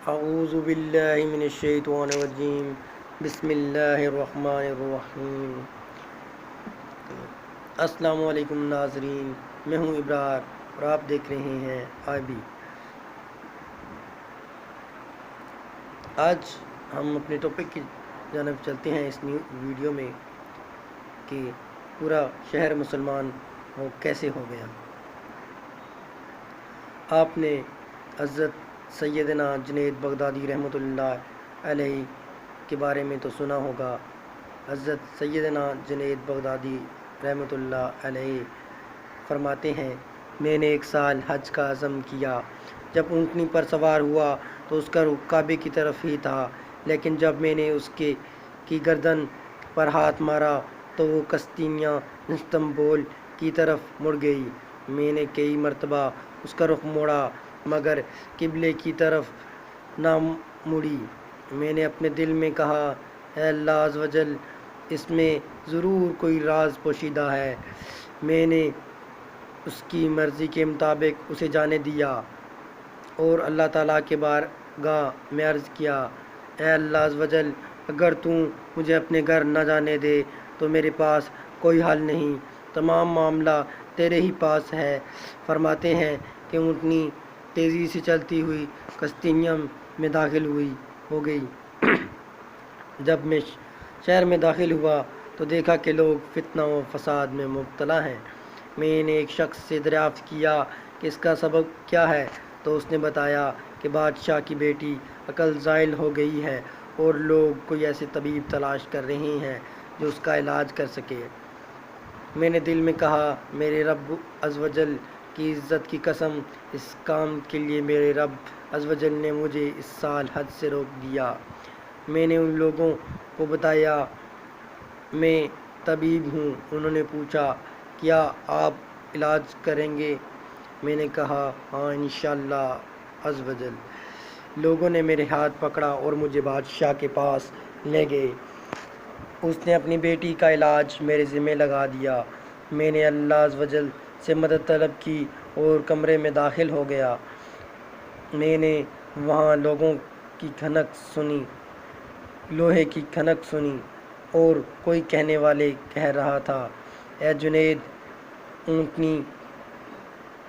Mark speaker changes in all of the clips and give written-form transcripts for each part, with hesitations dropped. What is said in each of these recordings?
Speaker 1: اعوذ باللہ من الشیطان الرجیم بسم اللہ الرحمن الرحیم۔ السلام علیکم ناظرین، میں ہوں ابرار اور آپ دیکھ رہے ہیں IB۔ آج ہم اپنے ٹاپک کی جانب چلتے ہیں اس نیو ویڈیو میں کہ پورا شہر مسلمان کیسے ہو گیا۔ آپ نے حضرت سیدنا جنید بغدادی رحمۃ اللہ علیہ کے بارے میں تو سنا ہوگا۔ حضرت سیدنا جنید بغدادی رحمۃ اللہ علیہ فرماتے ہیں، میں نے ایک سال حج کا عزم کیا۔ جب اونٹنی پر سوار ہوا تو اس کا رخ کعبے کی طرف ہی تھا، لیکن جب میں نے اس کی گردن پر ہاتھ مارا تو وہ قسطنطنیہ استنبول کی طرف مڑ گئی۔ میں نے کئی مرتبہ اس کا رخ موڑا مگر قبلے کی طرف نہ مڑی۔ میں نے اپنے دل میں کہا، اے اللہ عز و جل، اس میں ضرور کوئی راز پوشیدہ ہے۔ میں نے اس کی مرضی کے مطابق اسے جانے دیا اور اللہ تعالیٰ کے بارگاہ میں عرض کیا، اے اللہ عز و جل، اگر تو مجھے اپنے گھر نہ جانے دے تو میرے پاس کوئی حل نہیں، تمام معاملہ تیرے ہی پاس ہے۔ فرماتے ہیں کہ اونٹنی تیزی سے چلتی ہوئی قسطنطنیہ میں داخل ہو گئی۔ جب میں شہر میں داخل ہوا تو دیکھا کہ لوگ فتنہ و فساد میں مبتلا ہیں۔ میں نے ایک شخص سے دریافت کیا کہ اس کا سبب کیا ہے تو اس نے بتایا کہ بادشاہ کی بیٹی عقل زائل ہو گئی ہے اور لوگ کوئی ایسے طبیب تلاش کر رہے ہیں جو اس کا علاج کر سکے۔ میں نے دل میں کہا، میرے رب عز و جل کی عزت کی قسم، اس کام کے لیے میرے رب عز و جل نے مجھے اس سال حج سے روک دیا۔ میں نے ان لوگوں کو بتایا میں طبیب ہوں۔ انہوں نے پوچھا، کیا آپ علاج کریں گے؟ میں نے کہا، ہاں انشاءاللہ عز و جل۔ لوگوں نے میرے ہاتھ پکڑا اور مجھے بادشاہ کے پاس لے گئے۔ اس نے اپنی بیٹی کا علاج میرے ذمہ لگا دیا۔ میں نے اللہ عز و جل سے مدد طلب کی اور کمرے میں داخل ہو گیا۔ میں نے وہاں لوہے کی کھنک سنی اور کوئی کہنے والے کہہ رہا تھا، اے جنید، اونٹنی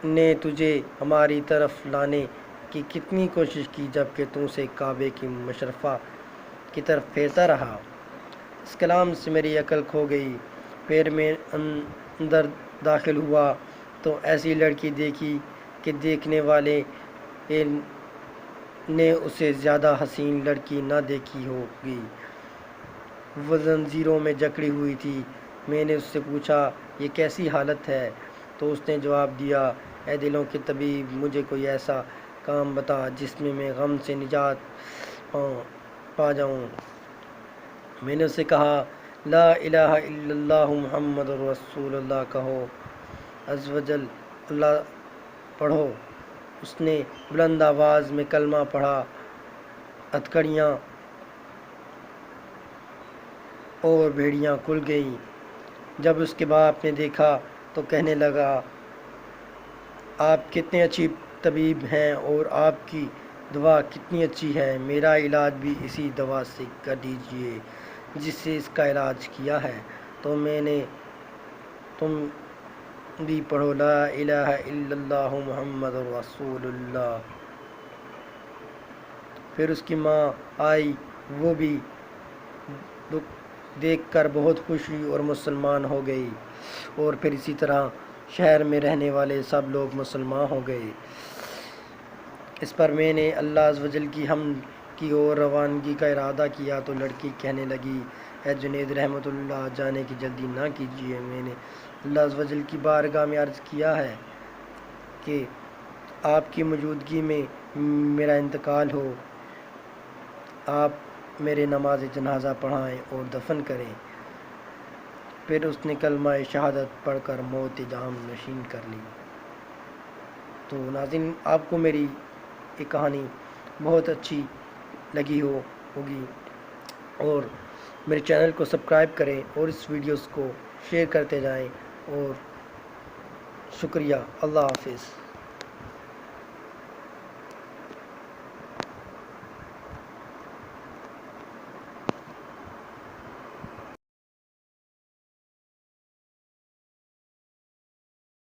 Speaker 1: نے تجھے ہماری طرف لانے کی کتنی کوشش کی جبکہ تو اسے کعبے کی مشرفہ کی طرف پھیرتا رہا۔ اس کلام سے میری عقل کھو گئی۔ پھر میں اندر داخل ہوا تو ایسی لڑکی دیکھی کہ دیکھنے والے نے اسے زیادہ حسین لڑکی نہ دیکھی ہوگی۔ وہ زنجیروں میں جکڑی ہوئی تھی۔ میں نے اس سے پوچھا، یہ کیسی حالت ہے؟ تو اس نے جواب دیا، اے دلوں کے طبیب، مجھے کوئی ایسا کام بتا جس میں غم سے نجات پا جاؤں۔ میں نے اس سے کہا، لا الہ الا اللہ محمد رسول اللہ کہو، عز و جل اللہ پڑھو۔ اس نے بلند آواز میں کلمہ پڑھا، ہتھکڑیاں اور بھیڑیاں کھل گئیں۔ جب اس کے باپ نے دیکھا تو کہنے لگا، آپ کتنے اچھی طبیب ہیں اور آپ کی دوا کتنی اچھی ہے، میرا علاج بھی اسی دوا سے کر دیجئے جس سے اس کا علاج کیا ہے۔ تو میں نے، تم بھی پڑھو، لا الہ الا اللہ محمد رسول اللہ۔ پھر اس کی ماں آئی، وہ بھی دیکھ کر بہت خوش ہوئی اور مسلمان ہو گئی، اور پھر اسی طرح شہر میں رہنے والے سب لوگ مسلمان ہو گئے۔ اس پر میں نے اللہ عز و جل کی حمد کی اور روانگی کا ارادہ کیا تو لڑکی کہنے لگی، اے جنید رحمۃ اللہ، جانے کی جلدی نہ کیجیے۔ میں نے اللہ عز و جل کی بارگاہ میں عرض کیا ہے کہ آپ کی موجودگی میں میرا انتقال ہو، آپ میرے نماز جنازہ پڑھائیں اور دفن کریں۔ پھر اس نے کلمہ شہادت پڑھ کر موت جام نشین کر لی۔ تو ناظرین، آپ کو میری یہ کہانی بہت اچھی لگی ہوگی اور میرے چینل کو سبسکرائب کریں اور اس ویڈیوز کو شیئر کرتے جائیں، اور شکریہ۔ اللہ حافظ۔